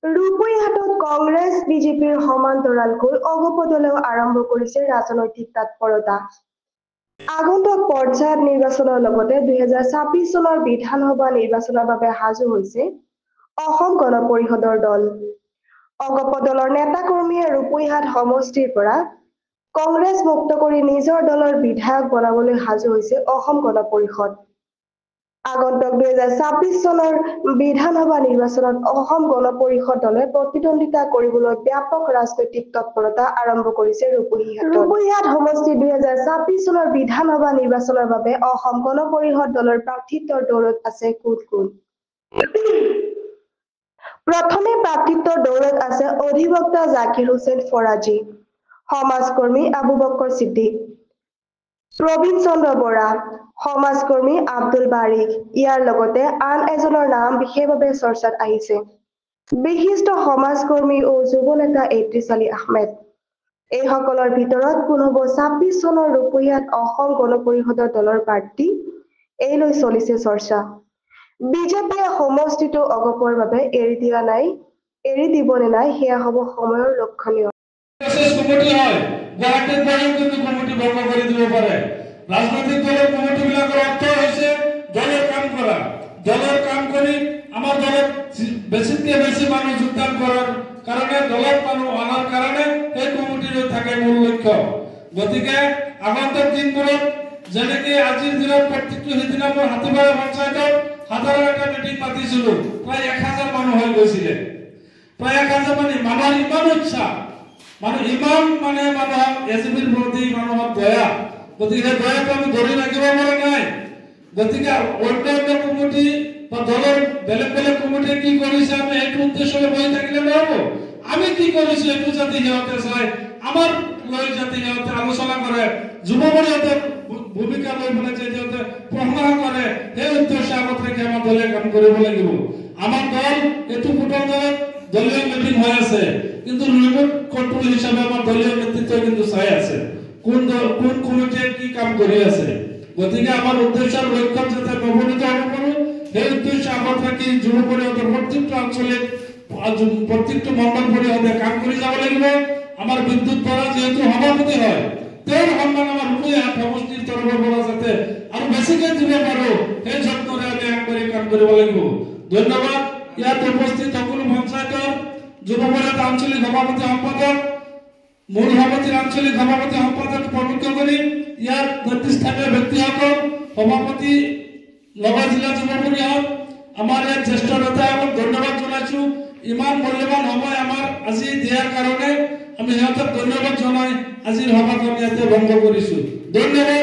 ৰূপৈহাটত কংগ্ৰেছ বিজেপিৰ সমান্তৰালকৈ অগপ দলেও আৰম্ভ কৰিছে ৰাজনৈতিক তৎপৰতা। আগন্তুক পৰ্যায়ত নিৰ্বাচনৰ লগতে 2026 চনৰ বিধানসভা নিৰ্বাচনৰ বাবে সাজু হৈছে অসম গণ পৰিষদৰ দল। অগপ দলৰ নেতা-কৰ্মীয়ে ৰূপৈহাট সমষ্টিৰ পৰা কংগ্ৰেছ মুক্ত কৰি নিজৰ দলৰ বিধায়ক বনাবলৈ সাজু হৈছে অসম গণ পৰিষদ। আগন্তুক 2026 চনৰ বিধানসভা নিৰ্বাচনত অসম গণ পৰিষদ দলে প্ৰতিদ্বন্দ্বিতা কৰিবলৈ ব্যাপক ৰাজনৈতিক তৎপৰতা আৰম্ভ কৰিছে ৰূপৈহাট সমষ্টি 2026 চনৰ বিধানসভা নিৰ্বাচনৰ বাবে অসম গণ পৰিষদ দলৰ প্ৰাৰ্থিত্বৰ দৌৰত আছে কোন কোন। প্ৰথমে প্ৰাৰ্থিত্বৰ দৌৰত আছে অধিবক্তা জাকিৰ হুছেইন ফৰাজী, সমাজকৰ্মী আবু বক্কৰ ছিদ্দিক, প্ৰবীণ চন্দ্ৰ বৰা, সমাজকৰ্মী আব্দুল বাৰিক। ইয়াৰ লগতে আন এজনৰ নাম বিশেষভাৱে চৰ্চাত আহিছে বিশিষ্ট সমাজকৰ্মী ও যুৱ নেতা ইদ্ৰিছ আলী আহমেদ। এইসকলৰ ভিতৰত কোন হ'ব 26 চনৰ ৰূপৈহাট অসম গণ পৰিষদৰ দলৰ প্ৰাৰ্থী, এই লৈ চলিছে চৰ্চা। বিজেপিয়ে সমষ্টিটো অগপৰ বাবে এৰি দিব নে নাই সেয়া হ'ব সময়ৰ লক্ষণীয়। ৰাজনৈতিক দলেৰ কমিটি বিলাকৰ অৰ্থ হৈছে দলেৰ কাম কৰা, দলেৰ কাম কৰি আমার দলের বেশিকে বেশি মানুষ যোগদান করার কারণে দলের মানুষ আনার কারণে এই কমিটির থাকে মূল লক্ষ্য। গতিকে আগন্তুক দিনবোৰত যেনেকে আজিৰ দিনত প্ৰত্যেকটো সিদিনা মই হাতীবাৰী পঞ্চায়তত সাধাৰণ এটা মিটিং পাতিছিলো, প্ৰায় 1000 মানুহ হৈ গৈছিলে। প্ৰায় 1000 মানে মানুহৰ ইমান উৎসাহ, ইমান মানুহৰ এজেপিৰ প্ৰতি মানুহৰ দয়া। গতিকে দয়াটো আমি ধৰি ৰাখিব পৰা নাই। গতিকে অন্যান্য কমিটি বা দলৰ বেলেগ বেলেগ কমিটিয়ে কি কৰিছে আমি এইটো উদ্দেশ্যৰে বহি থাকিলে নহ'ব। আমি কি কৰিছো এইটো যাতে সিহঁতে চাই, আমাৰ লৈ যাতে সিহঁতে আলোচনা কৰে, যুৱ পৰিষদৰ ভূমিকা লৈ পেলাই যে সিহঁতে প্ৰশংসা কৰে, সেই উদ্দেশ্যে আগত ৰাখি আমাৰ দলে কাম কৰিব লাগিব। আমাৰ দল এইটো ফুটৰ দলত দলীয় মিটিং হৈ আছে, কিন্তু ৰিমোট কন্ট্ৰোল হিচাপে আমাৰ দলীয় নেতৃত্ব কিন্তু চাই আছে কোন কমিটিয়ে কি কাম কৰি আছে। গতিকে আমাৰ উদ্দেশ্যৰ লক্ষ্যত যাতে প্ৰৱৰ্তিত হ'ব পাৰোঁ, সেই উদ্দেশ্য আগত ৰাখি যুৱ পৰিষদৰ প্ৰত্যেকটো আঞ্চলিক প্ৰত্যেকটো মণ্ডল পৰিষদে কাম কৰি যাব লাগিব। আমাৰ বিদ্যুৎ বৰা যিহেতু সভাপতি হয়, তেওঁৰ সন্মান আমাৰ ৰূপৈহাট সমষ্টিৰ তৰফৰ পৰা যাতে আৰু বেছিকৈ দিব পাৰোঁ, সেই যত্নৰে আমি আগবাঢ়ি কাম কৰিব লাগিব। ধন্যবাদ। ইয়াত উপস্থিত সকলো পঞ্চায়তৰ যুৱ পৰিষদ আঞ্চলিক সভাপতি সম্পাদক, মূল সভাপতিৰ আঞ্চলিক সভাপতি সম্পাদক প্ৰমুখ কৰি ইয়াত নেতৃস্থানীয় ব্যক্তিসকল, সভাপতি নগাঁও জিলা যুৱ পৰিষদ, আমাৰ ইয়াত জ্যেষ্ঠ নেতাসকলক ধন্যবাদ জনাইছোঁ। ইমান মূল্যৱান সময় আমাৰ আজি দিয়াৰ কাৰণে আমি সিহঁতক ধন্যবাদ জনাই আজিৰ সভাখন ইয়াতে বন্ধ কৰিছোঁ। ধন্যবাদ।